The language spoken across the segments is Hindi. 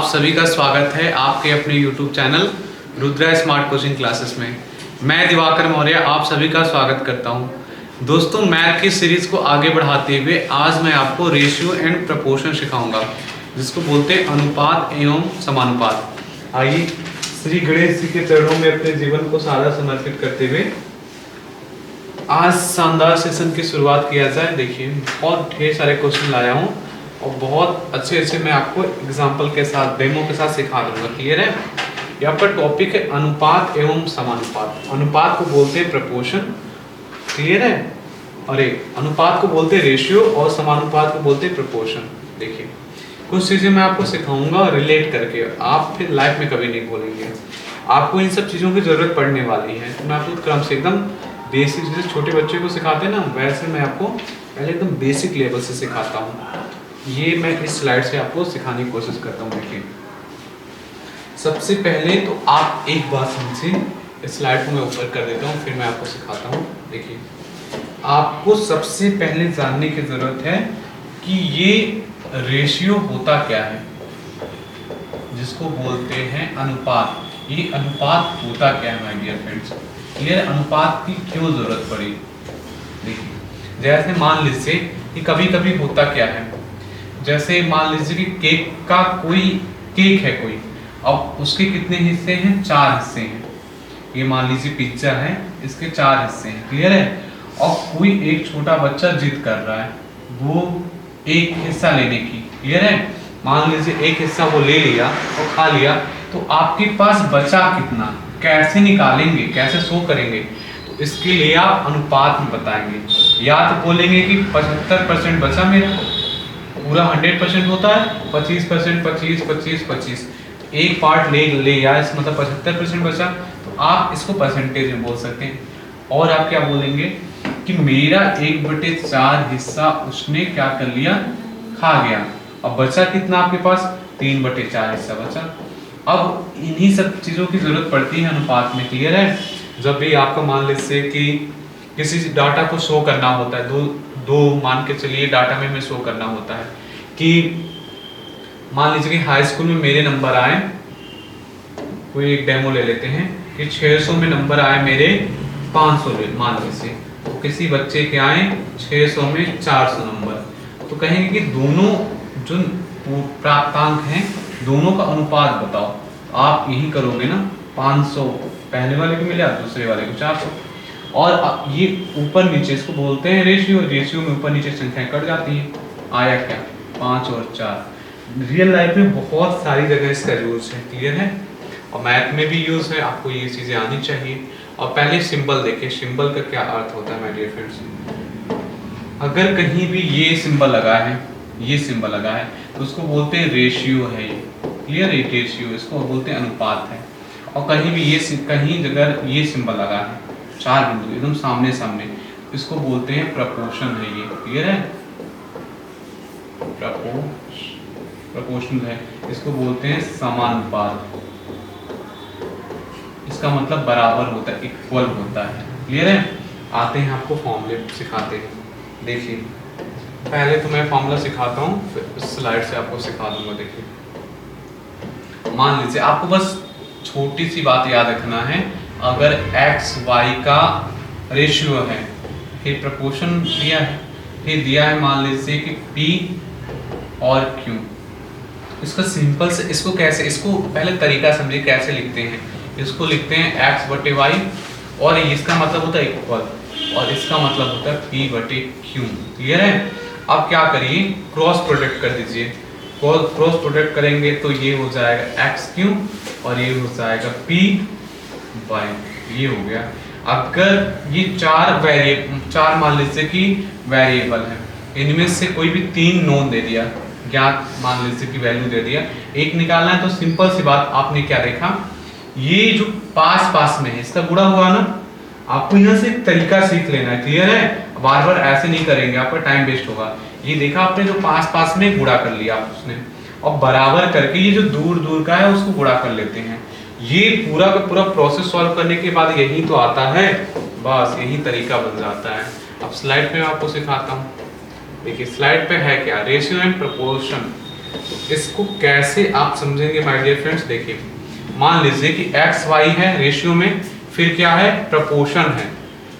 सभी का स्वागत है आपके अपने YouTube channel Rudra smart coaching classes में। मैं दिवाकर मौर्य आप सभी का स्वागत करता हूं। दोस्तों, मैथ की सीरीज़ को आगे बढ़ाते हुए आज मैं आपको रेशियो एंड प्रपोर्शन सिखाऊंगा, जिसको बोलते हैं अनुपात एवं समानुपात। आइए श्री गणेश जी के चरणों में अपने जीवन को सारा समर्पित करते हुए आज शानदार सेशन की शुरुआत किया जाए। देखिए, बहुत ढेर सारे क्वेश्चन लाया हूँ और बहुत अच्छे मैं आपको एग्जाम्पल के साथ, डेमो के साथ सिखा दूंगा। क्लियर है? यहाँ पर टॉपिक है अनुपात एवं समानुपात। अनुपात को बोलते हैं प्रपोर्शन, क्लियर है? और अनुपात को बोलते हैं रेशियो और समानुपात को बोलते हैं प्रपोर्शन। देखिए, कुछ चीजें मैं आपको सिखाऊंगा रिलेट करके, आप फिर लाइफ में कभी नहीं भूलेंगे। आपको इन सब चीजों की जरूरत पड़ने वाली है, तो मैं आपको क्रम से एकदम बेसिक, जैसे छोटे बच्चे को सिखाते हैं ना, वैसे मैं आपको पहले एकदम बेसिक लेवल से सिखाता हूँ। ये मैं इस स्लाइड से आपको सिखाने की कोशिश करता हूँ। देखिए, सबसे पहले तो आप एक बात समझिए, इस स्लाइड को मैं ऊपर कर देता हूँ, फिर मैं आपको सिखाता हूँ। देखिए, आपको सबसे पहले जानने की जरूरत है कि ये रेशियो होता क्या है, जिसको बोलते हैं अनुपात। ये अनुपात होता क्या है माय डियर फ्रेंड्स? क्लियर? अनुपात की क्यों जरूरत पड़ी? देखिए, जैसे मान लीजिए कि कभी कभी होता क्या है, जैसे मान लीजिए कि केक का कोई केक है कोई, अब उसके कितने हिस्से हैं? 4 हिस्से हैं। ये मान लीजिए पिज्जा है, इसके 4 हिस्से हैं। क्लियर है? और कोई एक छोटा बच्चा जिद कर रहा है वो एक हिस्सा लेने की। क्लियर है? मान लीजिए एक हिस्सा वो ले लिया और खा लिया, तो आपके पास बचा कितना, कैसे निकालेंगे, कैसे शो करेंगे? तो इसके लिए आप अनुपात में बताएंगे। या तो बोलेंगे कि 75% बचा मेरा, पूरा 100% होता है 25%, 25, 25, 25, एक पार्ट ले या इस मतलब 75% बचा, तो आप इसको परसेंटेज में बोल सकते हैं। और आप क्या बोलेंगे कि मेरा 1/4 हिस्सा उसने क्या कर लिया, खा गया। अब बचा कितना आपके पास? 3/4 हिस्सा बचा। अब इन्हीं सब चीजों की जरूरत पड़ती है अनुपात में। क्लियर है? जब भी आपको मान लीजिए कि किसी डाटा को शो करना होता है, दो मान के चलिए डाटा में शो करना होता है कि मान लीजिए कि हाई स्कूल में मेरे नंबर आए, कोई एक डेमो ले लेते हैं कि 600 में नंबर आए मेरे 500 मान लीजिए, तो किसी बच्चे के आए 600 में 400 नंबर, तो कहेंगे कि दोनों जो प्राप्तांक हैं दोनों का अनुपात बताओ। आप यही करोगे ना, 500 पहले वाले को मिला, दूसरे वाले को 400, और ये ऊपर नीचे इसको बोलते हैं रेशियो। रेशियो में ऊपर नीचे संख्याएं कट जाती हैं। आया क्या? 5 और 4। रियल लाइफ में बहुत सारी जगह इसका यूज है। क्लियर है? और मैथ में भी यूज है, आपको ये चीजें आनी चाहिए। और पहले सिंबल देखिए, सिंबल का क्या अर्थ होता है माय डियर फ्रेंड्स। अगर कहीं भी ये सिंबल लगा है, ये सिंबल लगा है, तो उसको बोलते हैं रेशियो है। ये क्लियर है? रेशियो, इसको बोलते हैं अनुपात है। और कहीं भी ये कहीं जगह ये सिंबल लगा है, 4 बिंदु एकदम सामने सामने, इसको बोलते हैं प्रपोर्शन है। ये क्लियर है? प्रपोर्शनल है, इसको बोलते हैं समानुपात। इसका मतलब बराबर होता है, इक्वल होता है। क्लियर है? आते हैं आपको फॉर्मूले सिखाते हैं। देखिए, पहले तो मैं फॉर्मूला सिखाता हूँ, फिर उस स्लाइड से आपको सिखा दूंगा। देखिए, मान लीजिए आपको बस छोटी सी बात याद रखना है, अगर x y का रेशियो है, फिर प्रपोर्शन दिया है, फिर दिया है मान लीजिए कि p और q, इसका सिंपल से इसको कैसे, इसको पहले तरीका समझिए कैसे लिखते हैं। इसको लिखते हैं x/y, और इसका मतलब होता है इक्वल, और इसका मतलब होता है p/q। क्लियर है? अब क्या करिए, क्रॉस प्रोडक्ट कर दीजिए। क्रॉस प्रोडक्ट करेंगे तो ये हो जाएगा x3 और ये हो जाएगा p/, ये हो गया। अगर ये 4 मान लीजिए कि वेरिएबल है, इनमें से कोई भी 3 नोन दे दिया, ज्ञात मान लीजिए कि वैल्यू दे दिया, एक निकालना है, तो सिंपल सी बात, आपने क्या देखा, ये जो पास में है इसका गुणा हुआ ना, आपको यहाँ से एक तरीका सीख लेना है। क्लियर है? बार बार ऐसे नहीं करेंगे, आपका टाइम वेस्ट होगा। ये देखा आपने, जो पास में गुणा कर लिया उसने, और बराबर करके ये जो दूर का है उसको गुणा कर लेते हैं। ये पूरा का पूरा प्रोसेस सॉल्व करने के बाद यही तो आता है, बस यही तरीका बन जाता है। अब स्लाइड पे मैं आपको सिखाता हूँ। देखिए, स्लाइड पे है क्या, रेशियो एंड प्रपोर्शन। इसको कैसे आप समझेंगे माय डियर फ्रेंड्स, देखिए मान लीजिए कि एक्स वाई है रेशियो में, फिर क्या है प्रपोर्शन है,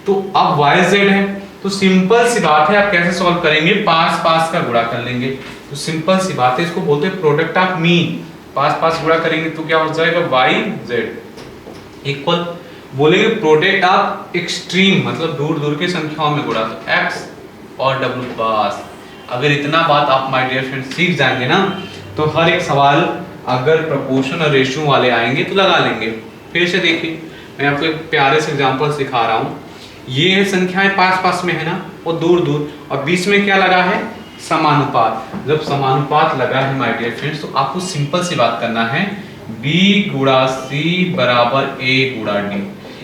तो अब वाई जेड है, तो सिंपल सी बात है आप कैसे सॉल्व करेंगे, पास पास का गुणा कर लेंगे। तो सिंपल सी बात है, इसको बोलते हैं प्रोडक्ट ऑफ मीन। पास पास गुणा करेंगे तो क्या हो जाएगा, वाई जेड इक्वल, बोलेंगे प्रोडक्ट ऑफ एक्सट्रीम मतलब दूर दूर की संख्याओं में गुणा, तो एक्स और डब्ल्यू पास। अगर इतना बात आप माय डियर फ्रेंड्स सीख जाएंगे ना, तो हर एक सवाल अगर प्रपोर्शन और रेशियो वाले आएंगे तो लगा लेंगे। फिर से देखिए, मैं आपको एक प्यारे से एग्जांपल सिखा रहा हूँ। ये है संख्याएं पास पास में है ना, और दूर दूर, और बीच में क्या लगा है, समानुपात। जब समानुपात लगा है माय डियर फ्रेंड्स, तो आपको सिंपल सी बात करना है, b गुणा c बराबर a गुणा d।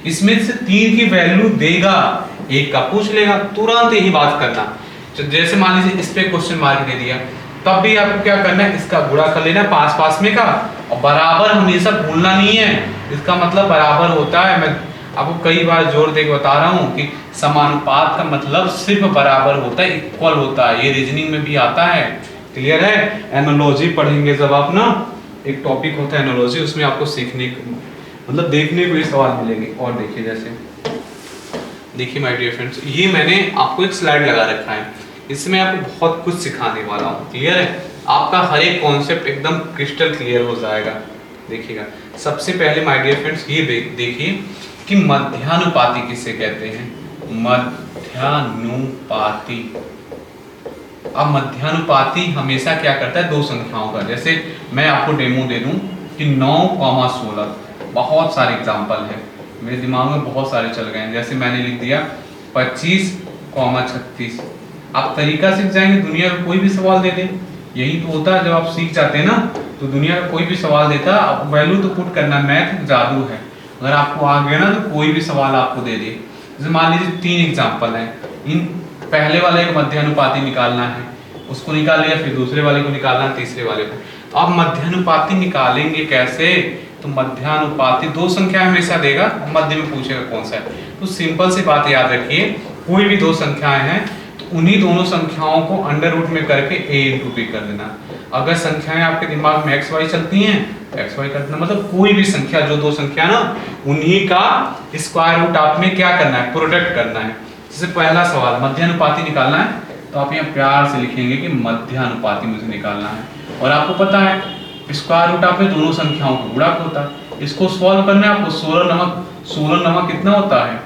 इसमें से 3 की वैल्यू देगा, एक का पूछ लेगा, तुरंत यही बात करना। तो जैसे मान लीजिए इस पे क्वेश्चन मार्क दे दिया, तब भी आपको क्या करना है, इसका गुणा कर लेना पास पास में का, और बराबर हमेशा भूलना नहीं है। इसका मतलब बराबर होता है, मैं आपको कई बार जोर देकर बता रहा हूँ कि समानुपात का मतलब सिर्फ बराबर होता है, इक्वल होता है। ये रीजनिंग में भी आता है, क्लियर है। एनालॉजी पढ़ेंगे जब आप ना, एक टॉपिक होता है एनालॉजी, उसमें आपको सीखने मतलब देखने को ये सवाल मिलेंगे। और देखिए, जैसे देखिए माय डियर फ्रेंड्स, ये मैंने आपको एक स्लाइड लगा रखा है, इसमें आपको बहुत कुछ सिखाने वाला हूँ, क्लियर है। आपका हर एक कॉन्सेप्ट एकदम क्रिस्टल क्लियर हो जाएगा। देखिएगा, सबसे पहले माय डियर फ्रेंड्स ये देखिए कि मध्यानुपाती किसे कहते हैं, मध्यानुपाती। अब मध्यानुपाती हमेशा क्या करता है, दो संख्याओं का। जैसे मैं आपको डेमो दे दूं कि 9,16, बहुत सारे एग्जांपल है, मेरे दिमाग में बहुत सारे चल गए हैं। जैसे मैंने लिख दिया 25,36। आप तरीका सीख जाएंगे, दुनिया का कोई भी सवाल दे दे, यही तो होता है जब आप सीख जाते हैं ना, तो दुनिया का कोई भी सवाल देता है, वैल्यू तो पुट करना, मैथ जादू है। अगर आपको आ गया ना तो कोई भी सवाल आपको दे दे। जैसे मान लीजिए 3 एग्जांपल हैं, इन पहले वाले को मध्यानुपाती निकालना है, उसको निकाल लिया, फिर दूसरे वाले को निकालना है, तीसरे वाले को। तो आप मध्यानुपाती निकालेंगे कैसे, तो मध्यानुपाती दो संख्या हमेशा देगा, मध्य में पूछेगा कौन सा है। तो सिंपल सी बात याद रखिए, कोई भी दो संख्याएं हैं तो उन्हीं दोनों संख्याओं को अंडर रूट में करके a इंटू b कर देना। अगर संख्याएं आपके दिमाग में एक्स वाई चलती हैं, एक्स वाई कर देना, मतलब कोई भी संख्या, जो दो संख्या ना, उन्हीं का स्क्वायर रूट आपने क्या करना है, प्रोडक्ट करना है। जैसे पहला सवाल मध्यानुपाती निकालना है, तो आप यहाँ प्यार से लिखेंगे कि मध्यानुपाती मुझे निकालना है। और आपको पता है स्क्वायर रूट आपने दोनों संख्याओं का गुणक होता है। इसको सॉल्व करना है आपको, 16 नमक कितना होता है,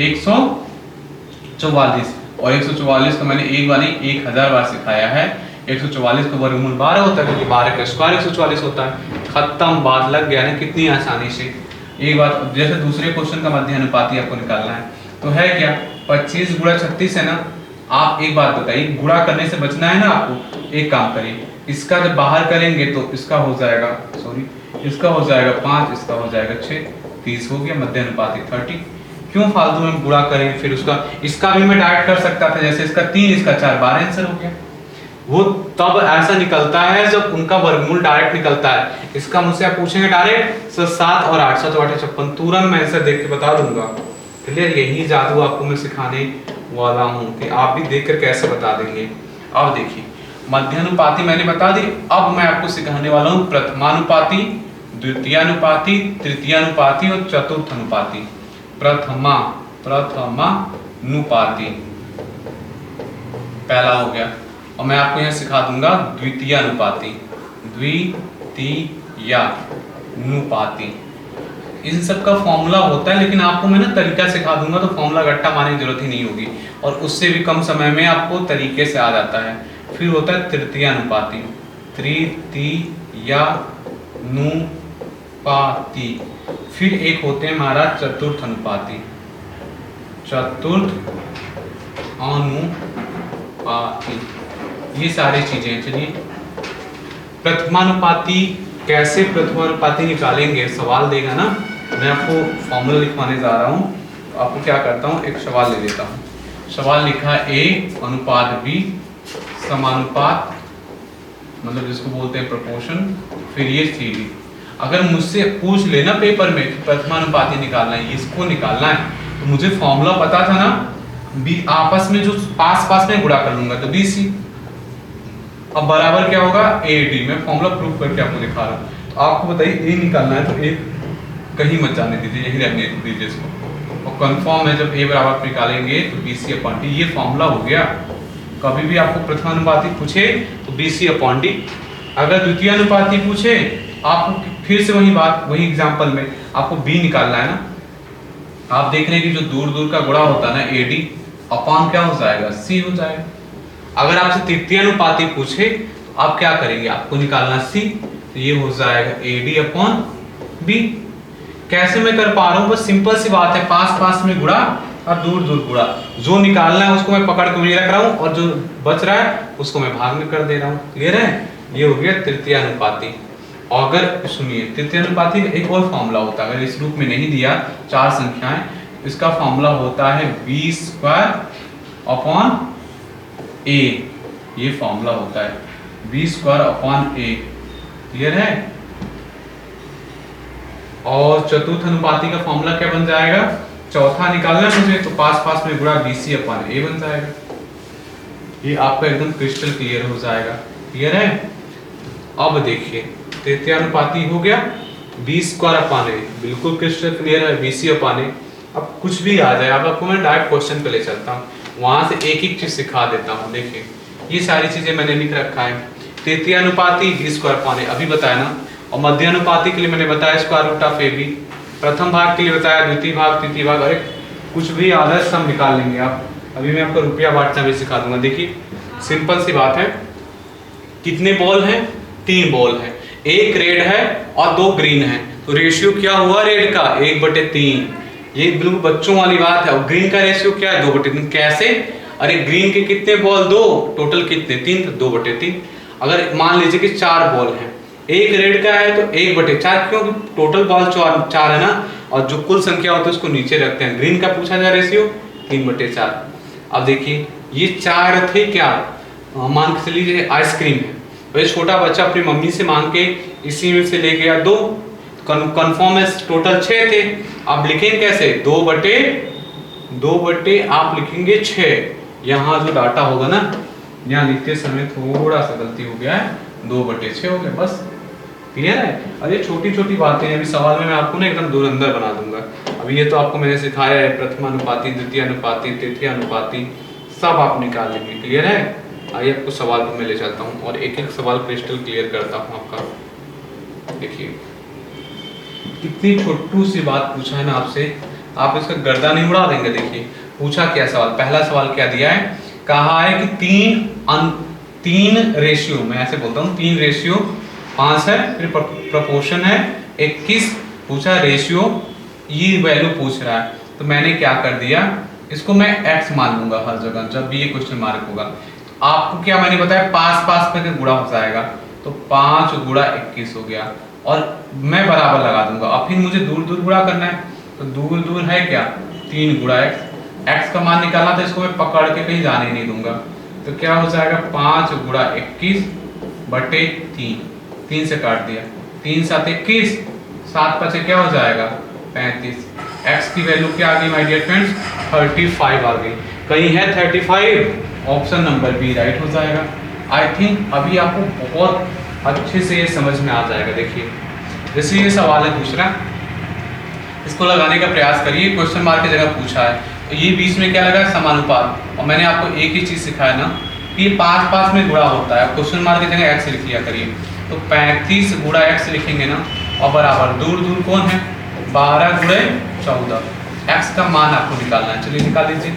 144। और 144 को मैंने एक बार नहीं 1000 बार सिखाया है। 144 का वर्गमूल 12 होता है, क्योंकि 12 का स्क्वायर 144 होता है। खत्म, बात लग गया ना कितनी आसानी से। एक बात, जैसे दूसरे क्वेश्चन का मध्यानुपाती आपको निकालना है, तो है क्या, 25 गुणा 36 है ना। आप एक बात बताइए, गुणा करने से बचना है ना आपको, एक काम करिए, इसका जब बाहर करेंगे तो इसका हो जाएगा, सॉरी इसका हो जाएगा 5, इसका हो जाएगा 6, 30 हो गया मध्यानुपाती 30। क्यों फालतू में गुणा करें, फिर उसका इसका भी मैं डायरेक्ट कर सकता था, जैसे इसका 3 इसका 4, 12 आंसर हो गया। वो तब ऐसा निकलता है जब उनका वर्गमूल डायरेक्ट निकलता है। इसका मुझसे आप पूछेंगे डायरेक्ट 7 और 8, 7 और 8 56, तुरंत मैं आंसर देख के बता दूंगा। क्लियर, यही जादू आपको मैं सिखाने वाला हूँ कि आप भी देखकर कैसे बता देंगे। अब देखिए, मध्यानुपाती मैंने बता दी, अब मैं आपको सिखाने वाला हूँ प्रथमानुपाती, द्वितीयानुपाती, तृतीयानुपाती और चतुर्थानुपाती। प्रथमानुपाती पहला हो गया, और मैं आपको यहाँ सिखा दूंगा द्वितीयानुपाती, द्वितीयानुपाती। इन सब का फॉर्मूला होता है, लेकिन आपको मैं ना तरीका सिखा दूंगा, तो फॉर्मूला गट्टा मारने की जरूरत ही नहीं होगी, और उससे भी कम समय में आपको तरीके से आ जाता है। फिर होता है तृतीयानुपाती, तृतीयानुपाती। फिर एक होते हैं हमारा चतुर्थ अनुपाती, चतुर्थानुपाती। ये सारी चीजें। चलिए, प्रथमानुपाती कैसे प्रथमानुपाती निकालेंगे, सवाल देगा ना, मैं आपको फॉर्मूला लिखवाने जा रहा हूँ। तो आपको क्या करता हूँ, एक सवाल ले लेता हूँ। सवाल लिखा A अनुपात B समानुपात, मतलब जिसको बोलते हैं प्रोपोर्शन, फिर ये CD। अगर मुझसे पूछ लेना पेपर में कि प्रथमानुपाती निकालना है, इसको निकालना है, तो मुझे फॉर्मूला पता था ना, बी आपस में जो पास पास में गुणा कर लूंगा तो BC। अब बराबर क्या होगा AD। मैं फॉर्मूला प्रूफ करके आपको दिखा रहा हूँ। तो आपको बताइए A निकालना है तो A कहीं मत जाने दीजिए, यही रहने दीजिए इसको। और कंफर्म है जब A बराबर आप निकालेंगे तो BC/D, ये फॉर्मूला हो गया। कभी भी आपको प्रथमानुपाती पूछे तो BC/D। अगर द्वितीय अनुपाती पूछे आपको फिर से वही बात, वही एग्जांपल में आपको B निकालना है ना। आप देख रहे हैं कि जो दूर दूर का गुणा होता है ना AD अपॉन क्या हो जाएगा C हो जाएगा। अगर आपसे तृतीय अनुपाती पूछे तो आप क्या करेंगे, आपको निकालना C, तो ये हो जाएगा AD/B। कैसे मैं कर पा रहा हूँ, बस सिंपल सी बात है, पास पास में गुणा और दूर दूर गुणा। जो निकालना है उसको मैं पकड़ के वहीं रख रहा हूँ और जो बच रहा है उसको मैं भाग में कर दे रहा हूँ। क्लियर है, ये हो गया तृतीय अनुपाती। और अगर सुनिए तृतीय अनुपाती का एक और फॉर्मूला होता है, अगर इस रूप में नहीं दिया 4 संख्याएं, इसका फॉर्मूला होता है B²/A। ये फॉर्मूला होता है B²/A। क्लियर है। और चतुर्थ अनुपाती का फॉर्मूला क्या बन जाएगा, चौथा निकालना है मुझे तो पास पास में गुणा BC/A बन जाएगा। ये आपका एकदम क्रिस्टल क्लियर हो जाएगा। क्लियर है। अब देखिए तृतीय अनुपाती हो गया B²/A, बिल्कुल क्रिस्टल क्लियर है BC/A। अब कुछ भी आ जाए, अब आपको मैं डायरेक्ट क्वेश्चन पे ले चलता हूँ, वहां से एक एक चीज सिखा देता हूँ। देखिए ये सारी चीजें मैंने लिख रखा है। तृतीय अनुपाती B²/A अभी बताया ना, और मध्य अनुपाती के लिए मैंने बताया √AB। प्रथम भाग के लिए बताया, द्वितीय भाग, तृतीय भाग, अरे कुछ भी आदर्श सब निकाल लेंगे आप। अभी मैं आपको रुपया बांटना भी सिखा दूंगा। देखिए सिंपल सी बात है, कितने बॉल हैं, 3 बॉल है, एक रेड है और 2 ग्रीन है, तो रेशियो क्या हुआ रेड का 1/3। ये बिल्कुल बच्चों वाली बात है। और ग्रीन का रेशियो क्या है 2/3। कैसे, अरे ग्रीन के कितने बॉल 2, टोटल कितने 3, तो 2/3। अगर मान लीजिए कि 4 बॉल हैं, एक रेड का है तो 1/4, क्योंकि टोटल बॉल 4 है ना, और जो कुल संख्या होती है उसको नीचे रखते हैं। ग्रीन का पूछा जाए रेशियो 3/4। अब देखिए ये 4 थे क्या, मान के चलिए आइसक्रीम है, वही छोटा बच्चा अपनी मम्मी से मांग के इसी में से ले गया 2, कंफर्म है टोटल 6 थे। आप लिखेंगे कैसे 2/2 आप लिखेंगे 6। यहाँ जो डाटा होगा ना, यहाँ लिखते समय थोड़ा सा गलती हो गया है, 2/6 हो गया बस। क्लियर है। और ये छोटी छोटी बातें हैं, अभी सवाल में मैं आपको ना एकदम धुरंधर बना दूंगा। अभी ये तो आपको मैंने सिखाया है, प्रथम अनुपाती, द्वितीय अनुपाती, तृतीय अनुपाती, सब आप निकाल लेंगे। क्लियर है। आइए आपको सवाल पर मैं ले चलता हूँ और एक एक सवाल क्रिस्टल क्लियर करता हूँ आपका। देखिए कितनी छोटू सी बात पूछा है ना आपसे, आप इसका गर्दा नहीं उड़ा देंगे। देखिए पूछा क्या सवाल, पहला सवाल क्या दिया है, कहा है कि 3 रेशियो, मैं ऐसे बोलता हूँ 3/5 है, फिर प्रोपोर्शन है 21, पूछा रेशियो, ये वैल्यू पूछ रहा है, तो मैंने क्या कर दिया, इसको मैं x मान लूंगा हर जगह जब भी ये क्वेश्चन मार्क होगा। तो आपको क्या मैंने बताया, पास पास में गुणा हो जाएगा, तो 5 × 21 हो गया, और मैं बराबर लगा दूंगा। अब फिर मुझे दूर दूर गुणा करना है, तो दूर दूर है क्या 3 × x का मान निकालना था, इसको मैं पकड़ के कहीं जाने नहीं दूंगा, तो क्या हो जाएगा 5 × 21/3, 3 से काट दिया, 3 × 7 = 21, 7 × 5 क्या हो जाएगा 35। x की वैल्यू क्या आ गई माय डियर फ्रेंड्स, 35 आ गई। कहीं है 35, ऑप्शन नंबर बी राइट हो जाएगा। आई थिंक अभी आपको बहुत अच्छे से ये समझ में आ जाएगा। देखिए जैसे ये सवाल है दूसरा, इसको लगाने का प्रयास करिए, क्वेश्चन मार्क की जगह पूछा है, तो ये बीच में क्या लगा समानुपात, और मैंने आपको एक ही चीज सिखाया ना कि पास पास में गुणा होता है, क्वेश्चन मार्क की जगह x लिख लिया करिए, तो 35 × x लिखेंगे ना, और बराबर दूर दूर कौन है 12 × 14, x का मान आपको निकालना है, चलिए निकाल लीजिए।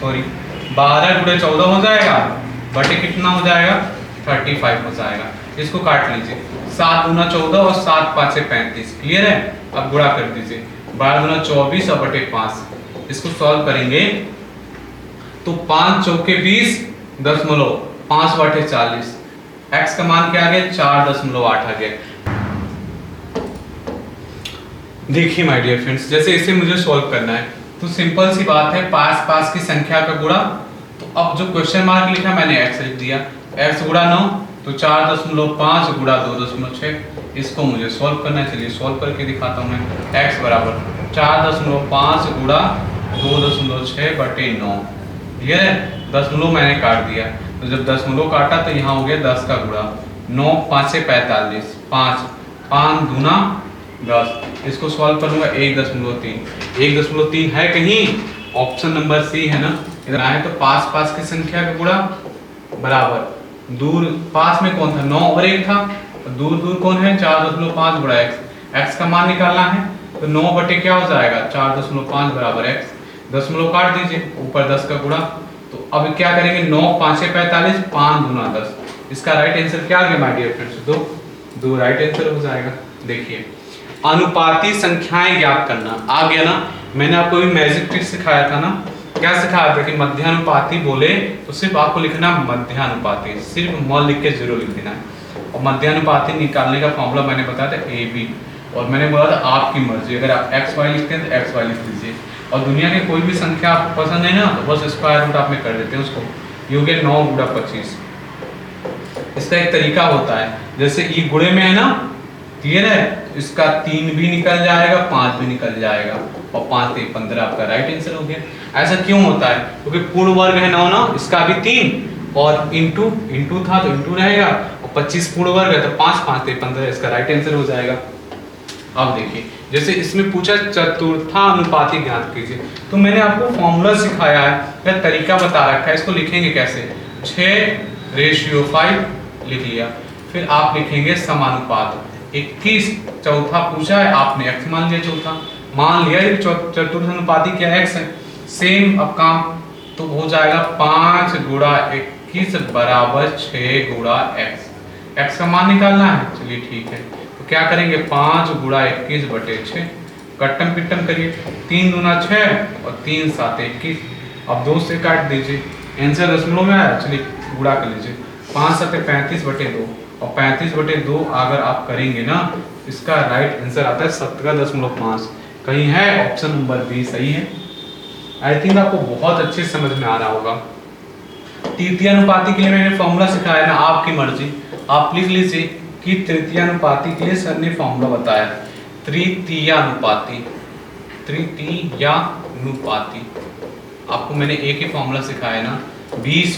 सॉरी 12 × 14 हो जाएगा, बटे कितना हो जाएगा 35 हो जाएगा। इसको काट लीजिए, 7 × 14 और 7 × 5 = 35। क्लियर है। अब गुणा कर दीजिए, 12 × 24 और बटे 5, इसको सॉल्व करेंगे तो 5 × 4 = 20, 5/40, x का मान क्या आ गया 4.8 आ गया। देखिए माय डियर फ्रेंड्स, जैसे इसे मुझे सॉल्व करना है, तो सिंपल सी बात है, पास पास की संख्या का गुणा, तो अब जो क्वेश्चन मार्क लिखा मैंने x लिख दिया, x × 9 तो 4.5 × 2.6, इसको मुझे सॉल्व करना है, चलिए सॉल्व करके दिखाता हूँ मैं। x = 4.5 × 2.6/9। क्लियर है। दशमलव मैंने काट दिया, तो जब दशमलव काटा तो यहाँ हो गया 10 का गुणा, 9 5 से 45, 5 5 दूना 10, इसको सॉल्व करूंगा 1.3, 1.3 है कहीं, ऑप्शन नंबर सी है ना, इधर आए तो पास पास की संख्या का गुणा बराबर दूर, पास में कौन था 9 और 1 था, दूर दूर कौन है 4.5 गुणा x का मान निकालना है, तो 9 बटे क्या हो जाएगा 4.5 बराबर x, दशमलव काट दीजिए, ऊपर 10 का गुणा, तो अब क्या करेंगे 9 5 से 45, 5 दूना 10, इसका राइट आंसर क्या आ गया माय डियर फ्रेंड्स, दो राइट आंसर हो जाएगा। देखिए अनुपाती संख्याएं ज्ञात करना आ गया ना, मैंने आपको भी मैजिक ट्रिक सिखाया था ना, क्या सिखाया था कि मध्यानुपाती बोले तो सिर्फ आपको लिखना मध्यानुपाती, सिर्फ म लिख के जरूर लिख देना है, और मध्यानुपाती निकालने का फॉर्मूला मैंने बताया था AB, और मैंने बोला था आपकी मर्जी, अगर आप एक्स वाई लिखते हैं तो एक्स वाई लिख दीजिए, और दुनिया के कोई भी संख्या आपको पसंद है ना तो बस स्क्वायर रूट आप में कर देते हैं उसको, ये हो गया 9 गुणा 25। इसका एक तरीका होता है, जैसे ये गुणे में है ना, क्लियर है, इसका 3 भी निकल जाएगा 5 भी निकल जाएगा, और 5 3 15 आपका राइट आंसर हो गया। ऐसा क्यों होता है, क्योंकि पूर्ण वर्ग है 9 ना, इसका भी 3 और इंटू था तो इंटू रहेगा, और 25 पूर्ण वर्ग है तो 5 5 3 15, इसका राइट आंसर हो जाएगा। अब देखिए जैसे इसमें पूछा चतुर्थानुपाती ज्ञात कीजिए, तो मैंने आपको फॉर्मूला सिखाया है या तरीका बता रखा है, इसको लिखेंगे कैसे, 6:5 लिख लिया, फिर आप लिखेंगे समानुपात 21, चौथा पूछा है आपने x मान लिया, चौथा मान लिया, चतुर्थानुपाती क्या x है, सेम अब काम तो हो जाएगा 5 गुणा 21 बराबर 6 गुणा x का मान निकालना है, चलिए ठीक है, तो क्या करेंगे 5 गुणा 21 बटे 6, कट्टम पिट्टम करिए, 3 दूना 6 और 3 7 21, अब 2 से काट दीजिए, आंसर दशमलव में आया, चलिए गुणा कर लीजिए, 5 7 35 बटे 2, और 35 बटे 2 अगर आप करेंगे ना, इसका राइट आंसर आता है 17.5, कहीं है ऑप्शन नंबर बी सही है। आई थिंक आपको बहुत अच्छे समझ में आ रहा होगा। तृतीयानुपाती के लिए मैंने फॉर्मूला सिखाया ना, आपकी मर्जी, आप लिख लीजिए कि तृतीयानुपाती के लिए सर ने फॉर्मूला बताया, तृतीयानुपाती आपको मैंने एक ही फॉर्मूला सिखाया ना, b²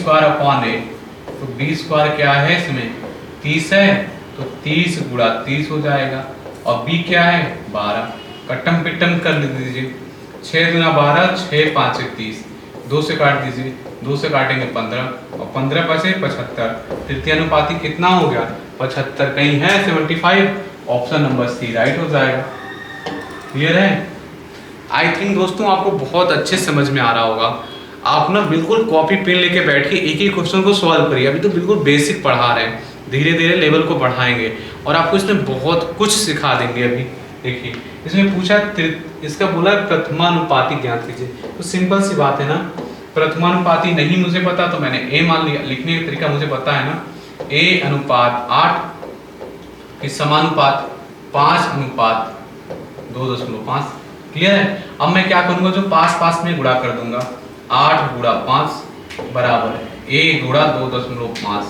तो b² क्या है, इसमें 30 है तो 30 गुणा 30 हो जाएगा, और b क्या है 12, कट्टम पिट्टम कर दीजिए, 6 दूना 12, 6 5 30, 2 से काट दीजिए, 2 से काटेंगे 15, और 15 पैसे 75, तृतीयानुपाती कितना हो गया 75, कहीं है 75, ऑप्शन नंबर सी राइट हो जाएगा। क्लियर है? आई थिंक दोस्तों आपको बहुत अच्छे समझ में आ रहा होगा। आप ना बिल्कुल कॉपी पेन लेके बैठ के एक ही क्वेश्चन को सॉल्व करिए, अभी तो बिल्कुल बेसिक पढ़ा रहे हैं, धीरे धीरे लेवल को बढ़ाएंगे और आपको इसमें बहुत कुछ सिखा देंगे। अभी देखिए इसमें पूछा इसका बोला प्रथमानुपाती ज्ञात कीजिए, तो सिंपल सी बात है ना, प्रथमानुपाती नहीं मुझे पता तो मैंने ए मान लिया, लिखने का तरीका मुझे पता है ना, a अनुपात 8, फिर समानुपात 5:2.5। क्लियर है? अब मैं क्या करूंगा, जो पास पास में गुणा कर दूंगा, 8 गुणा 5 बराबर a गुणा 2.5।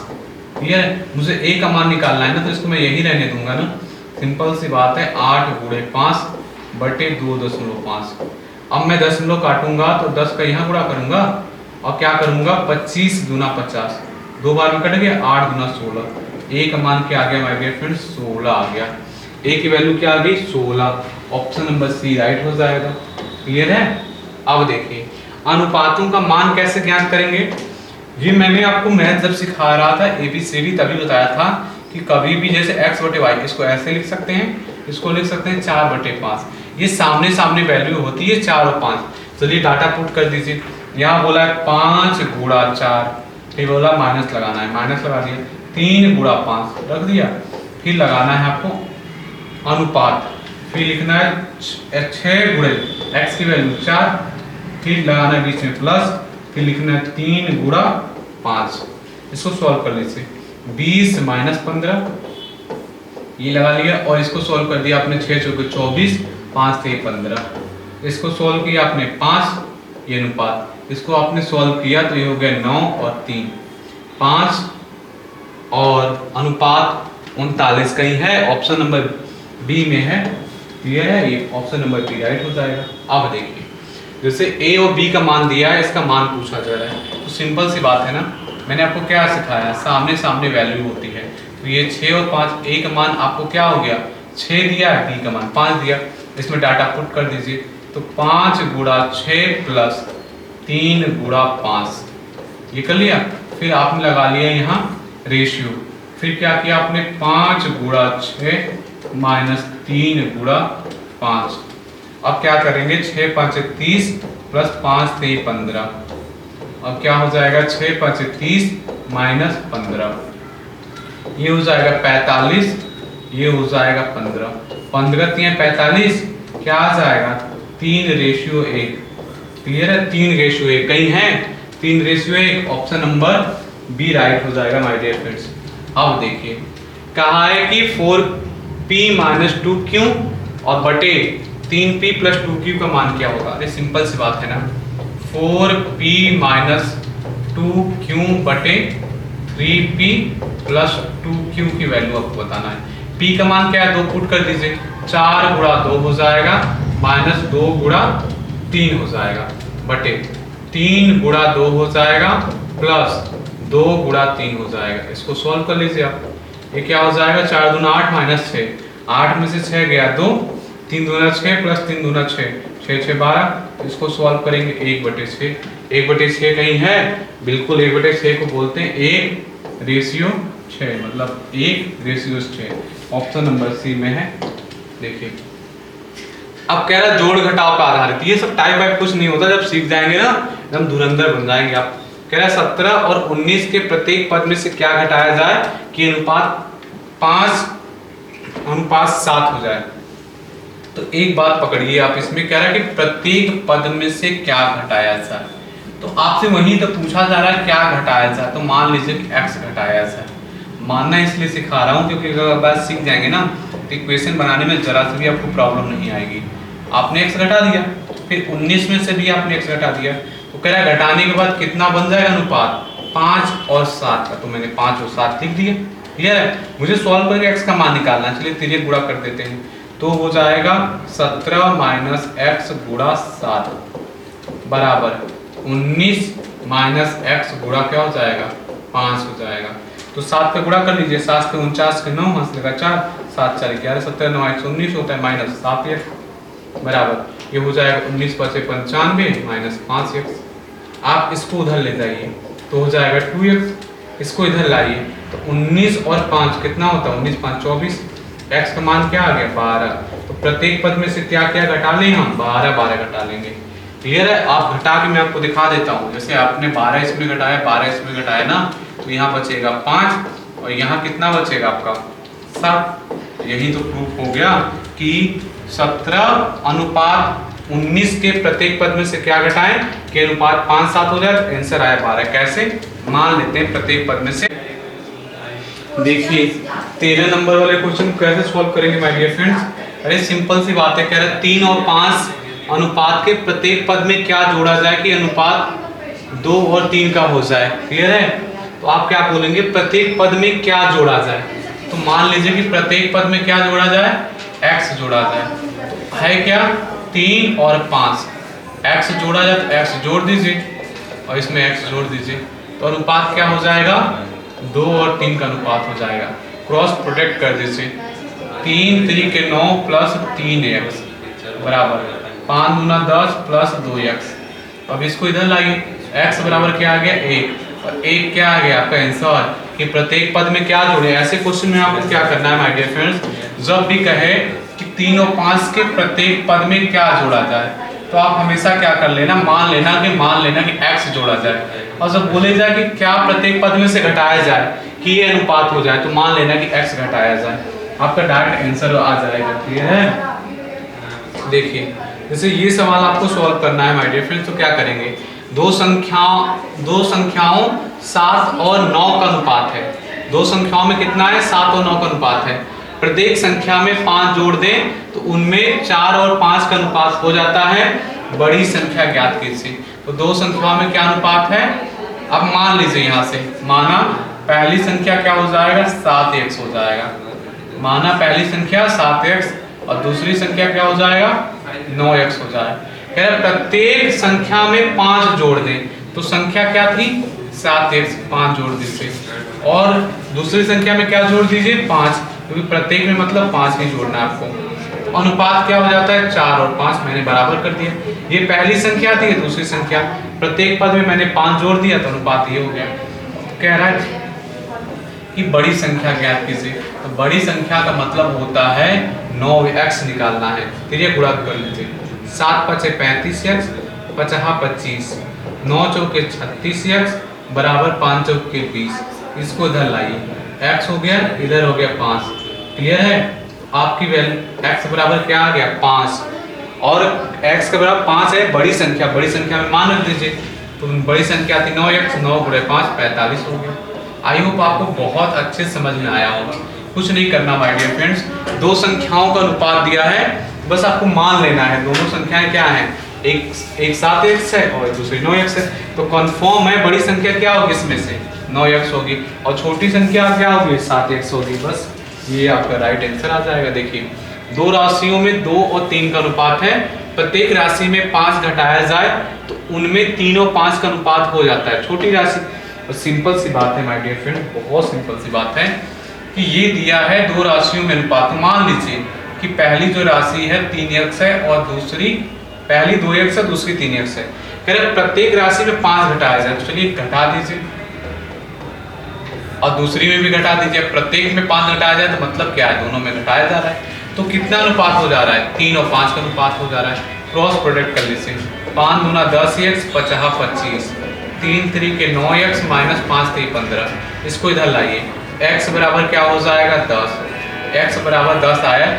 क्लियर है? मुझे a का मान निकालना है ना, तो इसको मैं यही रहने दूंगा ना, सिंपल सी बात है, 8 गुणे 5 बटे 2.5। अब मैं दशमलव काटूंगा तो 10 का यहाँ गुणा करूंगा और क्या करूंगा, 25 दूना 50, 2 बार में कट गया, 8 दूना 16, a का मान क्या आ गया माय डियर फ्रेंड्स, 16 आ गया, a की वैल्यू क्या आ गई 16, ऑप्शन नंबर सी राइट हो जाएगा। क्लियर है? अब देखिए अनुपातों का मान कैसे ज्ञात करेंगे, ये मैंने आपको मैथ जब सिखा रहा था ABCD तभी बताया था कि कभी भी जैसे x बटे वाई, इसको ऐसे लिख सकते हैं, इसको लिख सकते हैं 4/5, ये सामने सामने वैल्यू होती है 4 और 5। चलिए डाटा पुट कर दीजिए, यहाँ बोला है 5 गुणा 4, फिर बोला माइनस लगाना है, माइनस लगा दिया, 3 गुणा 5 रख दिया, फिर लगाना है आपको अनुपात, फिर लिखना है 6 गुणे x की वैल्यू 4, फिर लगाना है बीच में प्लस, फिर लिखना है 3 गुणा 5। इसको सॉल्व कर लीजिए, 20 माइनस 15 ये लगा लिया, और इसको सॉल्व कर दिया आपने, 6 चौके 24, 5 से 15, इसको सॉल्व किया आपने 5, ये अनुपात, इसको आपने सॉल्व किया तो ये हो गया 9 और 3 5, और अनुपात 39 कहीं है, ऑप्शन नंबर बी में है। क्लियर है? ये ऑप्शन नंबर बी राइट हो जाएगा। अब देखिए जैसे a और b का मान दिया है, इसका मान पूछा जा रहा है, तो सिंपल सी बात है ना, मैंने आपको क्या सिखाया, सामने सामने वैल्यू होती है। तो ये 6 और 5, ए का मान आपको क्या हो गया 6 दिया, बी का मान 5 दिया। इसमें डाटा पुट कर दीजिए, तो 5 गुणा 6 प्लस 3 गुणा 5, ये कर लिया। फिर आपने लगा लिया यहाँ रेशियो, फिर क्या किया आपने 5 गुणा 6 माइनस 3 गुणा 5। अब क्या करेंगे 6 5 30 प्लस 5 3 15, अब क्या हो जाएगा 6 5 30 माइनस 15, ये हो जाएगा 45, ये हो जाएगा 15, 15 3 45, क्या आ जाएगा 3:1। क्लियर है, 3:1 कहीं है 3:1, ऑप्शन नंबर बी राइट हो जाएगा माय डियर फ्रेंड्स। अब देखिए कहा है कि 4p माइनस 2q और बटे 3p प्लस 2q का मान क्या होगा। अरे सिंपल सी बात है ना, 4p माइनस 2q बटे 3p प्लस 2q की वैल्यू आपको बताना है। p का मान क्या है 2 पुट कर दीजिए, 4 गुणा 2 हो जाएगा माइनस 2 गुणा 3 हो जाएगा बटे 3 गुणा 2 हो जाएगा प्लस 2 गुणा 3 हो जाएगा। इसको सॉल्व कर लीजिए आप, ये क्या हो जाएगा 4 दूना 8 माइनस 6, 8 में से 6 गया 2, 3 दूना 6 प्लस 3 दूना 6, 6 6 12। इसको सॉल्व करेंगे 1/6, 1/6 कहीं है, बिल्कुल 1/6 को बोलते हैं 1:6, मतलब 1:6, ऑप्शन नंबर सी में है। देखिए अब कह रहा जोड़ घटाव का आधारित, ये सब टाइप वाइप कुछ नहीं होता, जब सीख जाएंगे ना एकदम धुरंधर बन जाएंगे आप। कह रहा 17 और 19 के प्रत्येक पद में से क्या घटाया जाए कि अनुपात 5:7 हो जाए। तो एक बात पकड़िए आप, इसमें कह रहा है कि प्रत्येक पद में से क्या घटाया जाए, तो आपसे वही तो पूछा जा रहा है क्या घटाया जाए। तो मान लीजिए कि x घटाया जाए, मानना इसलिए सिखा रहा हूँ क्योंकि अगर बात सीख जाएंगे ना तो इक्वेशन बनाने में जरा सी भी आपको प्रॉब्लम नहीं आएगी। आपने x घटा दिया, फिर 19 में से भी आपने x घटा दिया, तो कह रहा है घटाने के बाद कितना बन जाएगा अनुपात 5 और 7 का। तो मैंने 5 और 7 लिख दिए। क्लियर है, मुझे सॉल्व करके x का मान निकालना, चलिए तिर्यक गुणा कर देते हैं। तो हो जाएगा 17 माइनस x गुणा 7 बराबर 19 माइनस x गुणा क्या हो जाएगा 5 हो जाएगा। तो 7 का गुणा कर लीजिए, 7 के 49 के 9 हंस लगा 4, 7 4 11 17 9 119 होता है माइनस 7x बराबर ये हो जाएगा 19 5 95 माइनस 5x। आप इसको उधर ले जाइए तो हो जाएगा 2x, इसको इधर लाइए तो 19 और 5 कितना होता है 19 5 24, x का मान क्या आ गया 12। तो प्रत्येक पद में से क्या क्या घटा लें हम 12 12 घटा लेंगे। क्लियर है, आप घटा के मैं आपको दिखा देता हूँ। जैसे आपने 12 इसमें घटाया 12 इसमें घटाया ना, तो यहाँ बचेगा 5 और यहाँ कितना बचेगा आपका 7। यही तो प्रूफ हो गया कि 17 अनुपात 19 के प्रत्येक पद में से क्या घटाएं कि अनुपात 5:7 हो जाए। तो आंसर आया 12। कैसे मान लेते हैं प्रत्येक पद में से। देखिए 13 नंबर वाले क्वेश्चन कैसे सॉल्व करेंगे माय डियर फ्रेंड्स। अरे सिंपल सी बात है, कह रहे 3 और 5 अनुपात के प्रत्येक पद में क्या जोड़ा जाए कि अनुपात 2 और 3 का हो जाए। क्लियर है, तो आप क्या बोलेंगे प्रत्येक पद में क्या जोड़ा जाए। तो मान लीजिए कि प्रत्येक पद में क्या जोड़ा जाए x जोड़ा जाए। तो है क्या 3 और 5, x जोड़ा जाए तो x जोड़ दीजिए और इसमें x जोड़ दीजिए, तो अनुपात क्या हो जाएगा 2 और 3 का अनुपात हो जाएगा। क्रॉस प्रोडक्ट कर दीजिए, 3 3 के 9 प्लस 3x बराबर 5 गुना 10 प्लस 2x। अब इसको इधर लाइए, x बराबर क्या आ गया 1 और 1 क्या आ गया आपका आंसर कि प्रत्येक पद में क्या जोड़े। ऐसे क्वेश्चन में आपको क्या करना है माय डियर फ्रेंड्स, जब भी कहे कि 3 और 5 के प्रत्येक पद में क्या जोड़ा जाए तो आप हमेशा क्या कर लेना मान लेना कि x जोड़ा जाए, और जब बोले जाए कि क्या प्रत्येक पद में से घटाया जाए कि ये अनुपात हो जाए तो मान लेना कि x घटाया जाए, आपका डायरेक्ट आंसर आ जाएगा। क्लियर है। देखिए जैसे ये सवाल आपको सॉल्व करना है माय डियर फ्रेंड्स, तो क्या करेंगे दो संख्याओं 7 और 9 का अनुपात है। दो संख्याओं में कितना है 7 और 9 का अनुपात है। प्रत्येक संख्या में 5 जोड़ दें तो उनमें 4 और 5 का अनुपात हो जाता है। बड़ी संख्या ज्ञात कीजिए। तो दो संख्याओं में क्या अनुपात है, अब मान लीजिए यहाँ से माना पहली संख्या क्या हो जाएगा 7x हो जाएगा, माना पहली संख्या 7x और दूसरी संख्या क्या हो जाएगा 9x हो जाएगा। प्रत्येक संख्या में 5 जोड़ दें तो संख्या क्या थी 7x, 5 जोड़ दीजिए, और दूसरी संख्या में क्या जोड़ दीजिए 5, क्योंकि प्रत्येक में मतलब 5 ही जोड़ना है आपको। तो अनुपात क्या हो जाता है 4 और 5, मैंने बराबर कर दिया। ये पहली संख्या थी, दूसरी संख्या, प्रत्येक पद में मैंने 5 जोड़ दिया तो अनुपात ये हो गया। कह रहा है कि बड़ी संख्या ज्ञात कीजिए, तो बड़ी संख्या का मतलब होता है 9x निकालना है। तो ये गुणा कर लीजिए, 7 पचे 35x, 50 25, 9 चौके 36x बराबर 5 चौके 20। इसको इधर लाइए, x हो गया, इधर हो गया 5। क्लियर है? आपकी वैल्यू x बराबर क्या आ गया 5, और x का बराबर 5 है बड़ी संख्या, बड़ी संख्या में मान रख दीजिए। तो बड़ी संख्या थी 9x, 9 गुणे 5 45 हो गया। आई होप आपको बहुत अच्छे समझ में आया होगा। कुछ नहीं करना माय डियर फ्रेंड्स, दो संख्याओं का अनुपात दिया है, बस आपको मान लेना है दोनों संख्याएं क्या हैं, एक 7x है और दूसरी 9x है। तो कंफर्म है बड़ी संख्या क्या होगी इसमें से 9x होगी, और छोटी संख्या क्या होगी 7x होगी। बस ये आपका राइट आंसर आ जाएगा। देखिए दो राशियों में 2 और 3 का अनुपात है, प्रत्येक राशि में 5 घटाया जाए तो उनमें 3 और 5 का अनुपात हो जाता है। छोटी राशि, और सिंपल सी बात है माय डियर फ्रेंड, बहुत सिंपल सी बात है कि ये दिया है दो राशियों में अनुपात। मान लीजिए कि पहली जो राशि है 3x है और दूसरी, पहली 2x है दूसरी 3x है। कह रहे प्रत्येक राशि में 5 घटाया जाए, तो चलिए घटा दीजिए, और दूसरी में भी घटा दीजिए। प्रत्येक में 5 घटाया जाए तो मतलब क्या है दोनों में घटाया जा रहा है, तो कितना अनुपात हो जा रहा है 3 और 5 का अनुपात हो जा रहा है। क्रॉस प्रोडक्ट कर लीजिए, 5 दूना 10x, 50 25, 3 3 के 9x माइनस 5 3 15। इसको इधर लाइए, x बराबर क्या हो जाएगा 10, x बराबर 10 आया।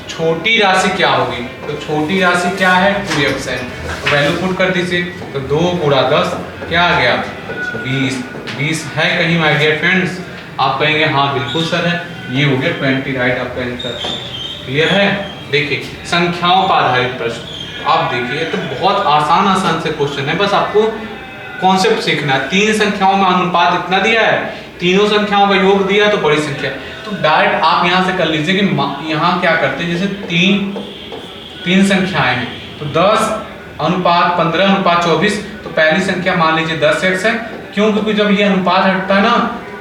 छोटी राशि क्या होगी, तो छोटी राशि क्या है 2x है, तो वैल्यू पुट कर दीजिए। तो 2 गुणा 10 क्या आ गया 20। 20 है कहीं माय डियर फ्रेंड्स? आप कहेंगे हाँ बिल्कुल सर है, ये हो गया 20 राइट आपका आंसर। क्लियर है? देखिए संख्याओं पर आधारित प्रश्न, आप देखिए तो बहुत आसान से क्वेश्चन है, बस आपको कॉन्सेप्ट सीखना है। 3 संख्याओं में अनुपात इतना दिया है, तीनों संख्याओं का योग दिया तो बड़ी संख्या, तो डायरेक्ट आप यहाँ से कर लीजिए कि यहाँ क्या करते हैं, जैसे तीन संख्याएं हैं तो 10 अनुपात 15 अनुपात 24, तो पहली संख्या मान लीजिए 10x है। क्यों? क्योंकि जब ये अनुपात हटता है ना,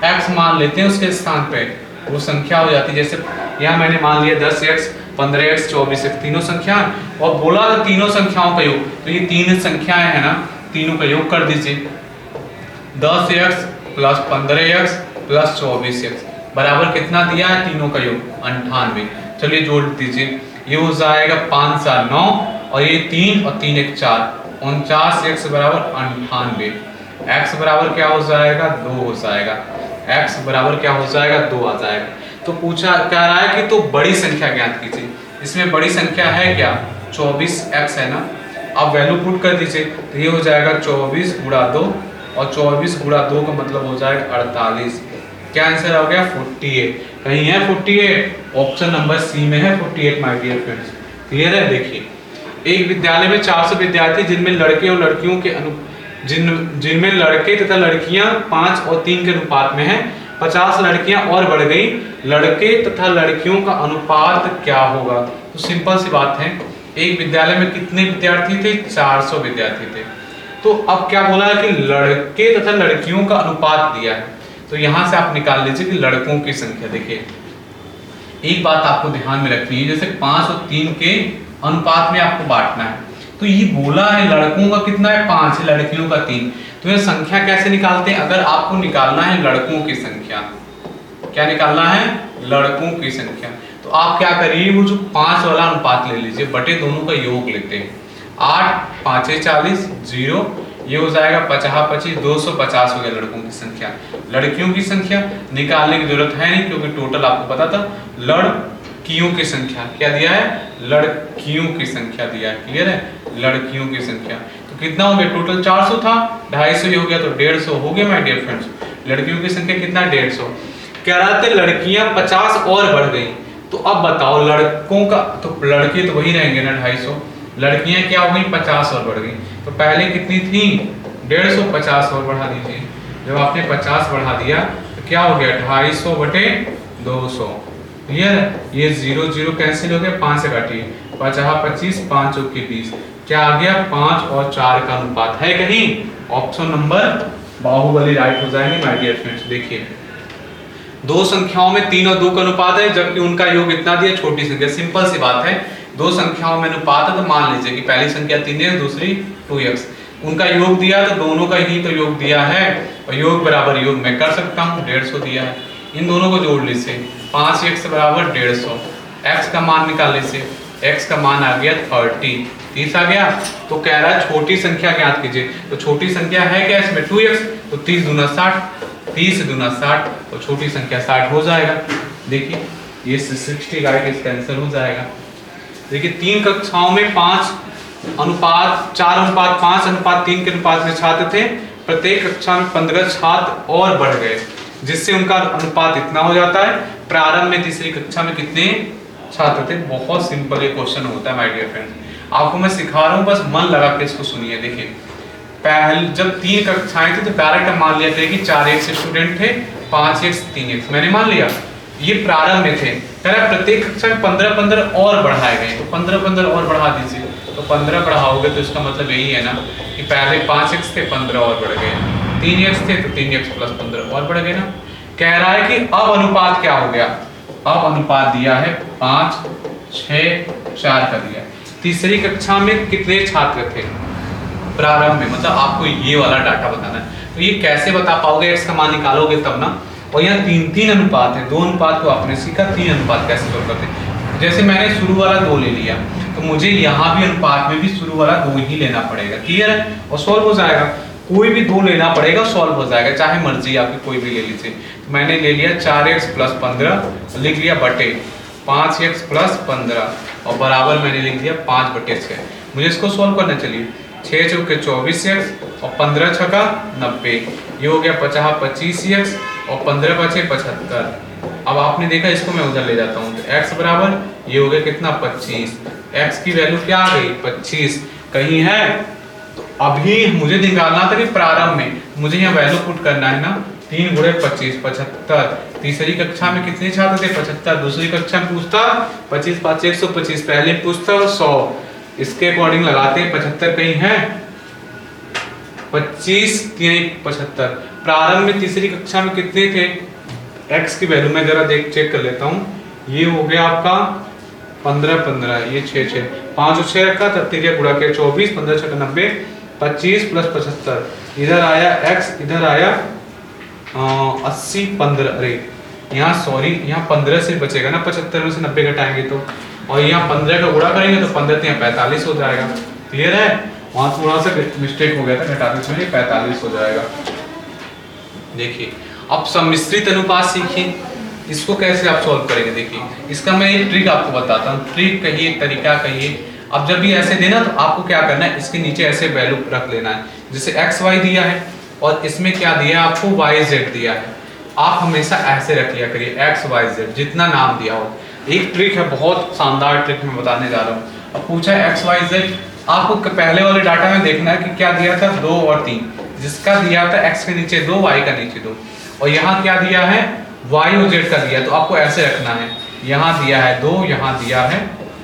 x मान लेते हैं उसके स्थान पे, वो संख्या हो जाती है। जैसे यहाँ मैंने मान लिया 10x 15x 24x, तीनों संख्या, और बोला था तीनों संख्याओं का योग, तो ये 3 संख्याएं हैं ना, तीनों का योग कर दीजिए। 10x plus 15x plus 24x बराबर कितना दिया है तीनों का योग 98। चलिए जोड़ दीजिए, ये हो जाएगा 5 4 9, और ये 3 और 3 1 4, 49x बराबर 98। x बराबर क्या हो जाएगा 2 हो जाएगा, x बराबर क्या हो जाएगा 2 आ जाएगा। तो पूछा क्या रहा है कि तो बड़ी संख्या ज्ञात कीजिए। इसमें बड़ी संख्या है क्या 24x है ना, आप वैल्यू पुट कर दीजिए, तो ये हो जाएगा 24 गुणा 2, और 24 गुणा 2 का मतलब हो जाएगा 48। क्या आंसर हो गया 48। कहीं है 48? ऑप्शन नंबर सी में है 48 माय डियर फ्रेंड्स। क्लियर है? देखिए एक विद्यालय में 400 विद्यार्थी जिनमें लड़के और लड़कियों के जिनमें लड़के तथा लड़कियां 5 और 3 के अनुपात में हैं, 50 लड़कियां और बढ़ गई, लड़के तथा लड़कियों का अनुपात क्या होगा? तो सिंपल सी बात है, एक विद्यालय में कितने विद्यार्थी थे 400 विद्यार्थी थे। तो अब क्या बोला है कि लड़के तथा लड़कियों का अनुपात दिया है, तो यहां से आप निकाल लीजिए कि लड़कों की संख्या। देखिए एक बात आपको ध्यान में रखनी है, जैसे 5 और 3 के अनुपात में आपको बांटना है, तो ये बोला है लड़कों का कितना है 5 है, लड़कियों का 3। तो ये संख्या कैसे निकालते हैं? अगर आपको निकालना है लड़कों की संख्या, क्या निकालना है लड़कों की संख्या, तो आप क्या करिए वो जो 5 वाला अनुपात ले लीजिए, बटे दोनों का योग लेते हैं। 8 5 40 0, ये हो जाएगा 50 25, 250 हो गया लड़कों की संख्या। लड़कियों की संख्या निकालने की जरूरत है नहीं, क्योंकि टोटल आपको पता था। लड़कियों की संख्या क्या दिया है, लड़कियों की संख्या दिया है। क्लियर है? लड़कियों की संख्या तो कितना हो गया, टोटल 400 था, 250 हो गया तो 150 हो गया माय डियर फ्रेंड्स। लड़कियों की संख्या कितना 150। कह रहा था लड़कियां 50 और बढ़ गई, तो अब बताओ लड़कों का, तो लड़के तो वही रहेंगे ना 250, लड़कियां क्या हो गई 50 और बढ़ गई। तो पहले कितनी थी 150, 50 और बढ़ा दीजिए। जब आपने 50 बढ़ा दिया तो क्या हो गया 250 बटे 200। क्लियर? ये 0 0 कैंसिल हो गया, 5 से काटिए, 50 25, 5 चौके 20, क्या आ गया 5 और 4 का अनुपात है कहीं ऑप्शन नंबर बाहुबली राइट हो जाएंगे माय डियर फ्रेंड्स। देखिए दो संख्याओं में 3 और 2 का अनुपात है, जबकि उनका योग इतना दिया, छोटी संख्या। सिंपल सी बात है, दो संख्याओं में अनुपात है तो मान लीजिए कि पहली संख्या 3x दूसरी 2x, उनका योग दिया तो दोनों का ही तो योग दिया है, और योग बराबर योग मैं कर सकता हूँ, 150 दिया है, इन दोनों को जोड़ लीजिए, 5x बराबर 150, x का मान निकाल लीजिए, x का मान आ गया 30 आ गया। तो कह रहा है छोटी संख्या ज्ञात कीजिए, तो छोटी संख्या है क्या इसमें 2x, तो 30 दूना 60, 30 दूना 60, तो छोटी संख्या 60 हो जाएगा। देखिए ये 60 का इसका आंसर हो जाएगा। देखिए 3 कक्षाओं में 4 अनुपात 5 अनुपात 3 के अनुपात में छात्र थे, प्रत्येक कक्षा में 15 छात्र और बढ़ गए, जिससे उनका अनुपात इतना हो जाता है। प्रारंभ में तीसरी कक्षा में कितने छात्र थे? बहुत सिंपल ये क्वेश्चन होता है माय डियर फ्रेंड्स, आपको मैं सिखा रहा हूँ, बस मन लगा के इसको सुनिए। देखिए पहले जब 3 कक्षाएं थी तो डायरेक्ट मान लिया कि 4x स्टूडेंट थे, 5x 3x मैंने मान लिया, ये प्रारंभ में थे। कह रहा है प्रत्येक कक्षा में 15 और बढ़ाए गए, तो 15 और बढ़ा दीजिए, तो 15 बढ़ाओगे तो इसका मतलब यही है ना कि पहले 5x थे 15 और बढ़ गए, 3x थे तो 3x प्लस 15 और बढ़ गए ना। कह रहा है कि अब अनुपात क्या हो गया, अब अनुपात दिया है 5 6 4 का दिया। तीसरी कक्षा में कितने छात्र थे प्रारंभ में, मतलब आपको ये वाला डाटा बताना है। तो ये कैसे बता पाओगे, x का मान निकालोगे तब ना। और यहाँ 3 अनुपात है, 2 अनुपात को आपने सीखा, 3 अनुपात कैसे सोल्व करते हैं। जैसे मैंने शुरू वाला 2 ले लिया, तो मुझे यहाँ भी अनुपात में भी शुरू वाला 2 ही लेना पड़ेगा, क्लियर है, और सॉल्व हो जाएगा। कोई भी 2 लेना पड़ेगा, सॉल्व हो जाएगा, चाहे मर्जी आपकी कोई भी ले लीजिए। तो मैंने ले लिया 4x प्लस 15, लिख लिया बटे 5x प्लस 15, और बराबर मैंने लिख दिया 5/6। मुझे इसको सॉल्व करना, चलिए 6 चौके 24x और 15 छका 90, ये हो गया 25x और 15 बचे 75। अब आपने देखा, इसको मैं उधर ले जाता हूँ, तो x बराबर ये हो गया कितना 25, x की वैल्यू क्या आ गई 25, कहीं है। तो अभी मुझे निकालना था कि प्रारंभ में मुझे यहाँ वैल्यू पुट करना है ना, 3 गुणे 25 75। तीसरी कक्षा में कितने छात्र थे 75, दूसरी कक्षा में पूछता 25 5 125, पहले पूछता 100, इसके अकॉर्डिंग लगाते हैं 75 कहीं है, 25 3 75। प्रारंभ में तीसरी कक्षा में कितने थे, x की वैल्यू मैं जरा चेक कर लेता हूँ, ये हो गया आपका 15 ये 6 5 और 6 रखा, 3 गुणा किया 24, 15 6 90, 25 प्लस 75, इधर आया x, इधर आया 80 15, अरे यहाँ सॉरी यहाँ 15 से बचेगा ना, 75 में से 90 घटाएंगे तो, और यहाँ 15 का गुणा करेंगे तो 15 यहाँ 45 हो जाएगा, क्लियर है। वहाँ थोड़ा सा मिस्टेक हो गया था, घटाने में 45 हो जाएगा। देखिए अब सम्मिश्रित अनुपात सीखिए, इसको कैसे आप सॉल्व करेंगे। देखिए इसका मैं एक ट्रिक आपको बताता हूँ, ट्रिक कहिए तरीका कहिए। अब जब भी ऐसे देना तो आपको क्या करना है, इसके नीचे ऐसे वैल्यू रख लेना है, जैसे x y दिया है और इसमें क्या दिया है आपको y z दिया है, आप हमेशा ऐसे रख लिया करिए x y z जितना नाम दिया हो। एक ट्रिक है, बहुत शानदार ट्रिक मैं बताने जा रहा हूँ। अब पूछा है x y z, आपको पहले वाले डाटा में देखना है कि क्या दिया था 2 और 3, जिसका दिया था x के नीचे 2 y का नीचे 2, और यहाँ क्या दिया है y और z का दिया, तो आपको ऐसे रखना है, यहाँ दिया है 2 यहाँ दिया है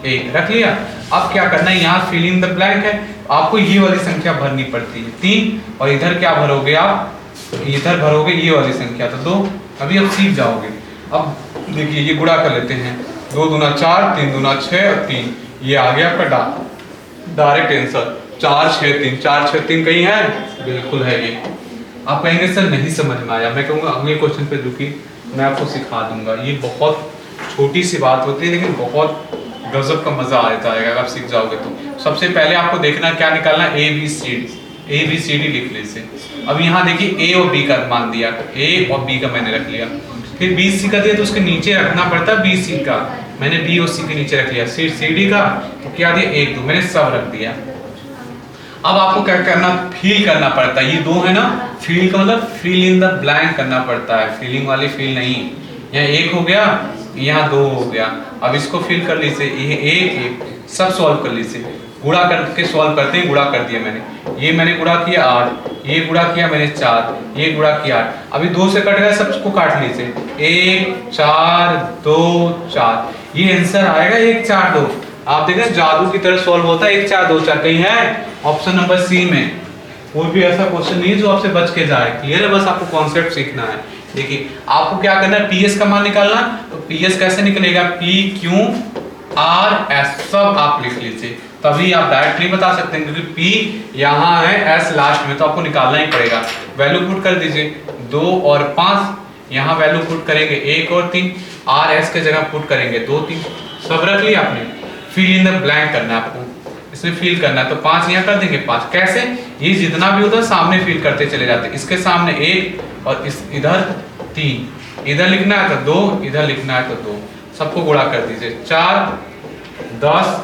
1, रख लिया। अब क्या करना है, यहाँ फिल इन द ब्लैंक है, आपको ये वाली संख्या भरनी पड़ती है 3, और इधर क्या भरोगे आप, इधर भरोगे ये वाली संख्या तो 2। अभी आप सीख जाओगे। अब देखिए ये गुणा कर लेते हैं, 2 दूना 4 3 दूना 6 और 3, ये आ गया आपका डायरेक्ट आंसर 4 6 3, 4 6 3 कहीं है, बिल्कुल है ये। आप कहेंगे सर नहीं समझ में आया, मैं कहूँगा अगले क्वेश्चन पे रुकिए, मैं आपको सिखा दूंगा। ये बहुत छोटी सी बात होती है लेकिन बहुत गजब का मजा आता है अगर आप सीख जाओगे तो। सबसे पहले आपको देखना क्या निकालना, ए बी सी डी लिख लीजिए। अब यहाँ देखिए a और b का मान दिया, a और b का मैंने रख लिया, फिर b c का दिया तो उसके नीचे रखना पड़ता है b c का, मैंने b और c के नीचे रख लिया, c d का तो क्या दिया 1 2, मैंने सब रख दिया। अब आपको क्या करना, फिल करना पड़ता है, ये 2 है ना, फिल का मतलब फिल इन द ब्लैंक करना पड़ता है, फिलिंग वाली फिल नहीं। यहाँ 1 हो गया, यहाँ 2 हो गया, अब इसको फिल कर लीजिए, ये 1 1 सब सॉल्व कर लीजिए, गुणा करके सॉल्व करते हैं, गुणा कर दिया मैंने, ये मैंने गुणा किया 8, ये गुणा किया मैंने 4, ये गुणा किया 8, अभी 2 से कट गया, सबको काट लीजिए, 1 4 2 4, ये आंसर आएगा 1 4 2। आप देखें जादू की तरह सॉल्व होता है, 1 4 2 4 कहीं है ऑप्शन नंबर सी में, कोई भी ऐसा क्वेश्चन नहीं है जो आपसे बच के जाए। क्लियर है? बस आपको कॉन्सेप्ट सीखना है। देखिए आपको क्या करना है, पीएस का मान निकालना। तो पीएस कैसे निकलेगा, पी क्यू आर एस सब आप लिख लीजिए, तभी आप डायरेक्ट नहीं बता सकते क्योंकि पी यहाँ है, एस लास्ट में, तो आपको निकालना ही पड़ेगा। वैल्यू पुट कर दीजिए 2 और 5, यहाँ वैल्यू पुट करेंगे 1 और 3, आर एस के जगह पुट करेंगे 2 3, सब रख लिया आपने। फिल इन द ब्लैंक करना है आपको, इसमें फिल करना है। तो 5 यहाँ कर देंगे 5, कैसे, ये जितना भी होता है सामने फिल करते चले जाते हैं। इसके सामने 1 और इस इधर 3, इधर लिखना है तो 2, इधर लिखना है तो 2, सबको गुणा कर दीजिए। 4 10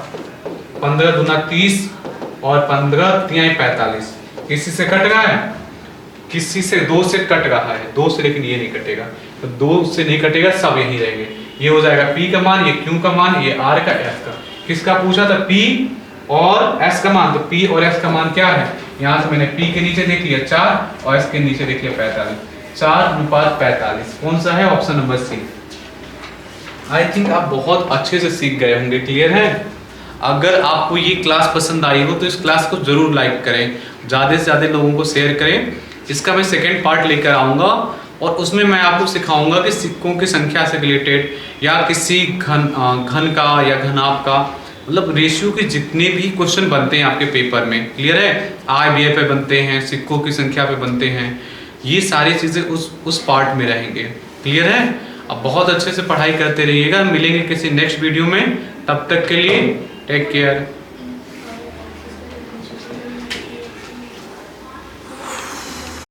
15 दूना 30 और 15 3 45। किसी से कट रहा है, किसी से 2 से कट रहा है, 2 से, लेकिन ये नहीं कटेगा, तो 2 से नहीं कटेगा, सब यही रहेंगे। ये हो जाएगा पी का मान, ये क्यू का मान, ये आर का, एस का। किसका पूछा था, पी और एस का मान, तो पी और एस का मान क्या है, यहाँ से मैंने पी के नीचे देख लिया 4 और एस के नीचे देख लिया 45, 4:45। कौन सा है, option number c. I think आप बहुत अच्छे से सीख गए होंगे। क्लियर है? अगर आपको ये क्लास पसंद आई हो तो इस क्लास को जरूर लाइक करें, ज़्यादा से ज़्यादा लोगों को शेयर करें। इसका मैं सेकंड पार्ट लेकर आऊँगा और उसमें मैं आपको सिखाऊंगा कि सिक्कों की संख्या से रिलेटेड या किसी घन का या घनाभ का, मतलब रेशियो के जितने भी क्वेश्चन बनते हैं आपके पेपर में। क्लियर है? IBA पे बनते हैं, सिक्कों की संख्या पे बनते हैं, ये सारी चीज़ें उस पार्ट में रहेंगे। क्लियर है? अब बहुत अच्छे से पढ़ाई करते रहिएगा। मिलेंगे किसी नेक्स्ट वीडियो में, तब तक के लिए टेक केयर।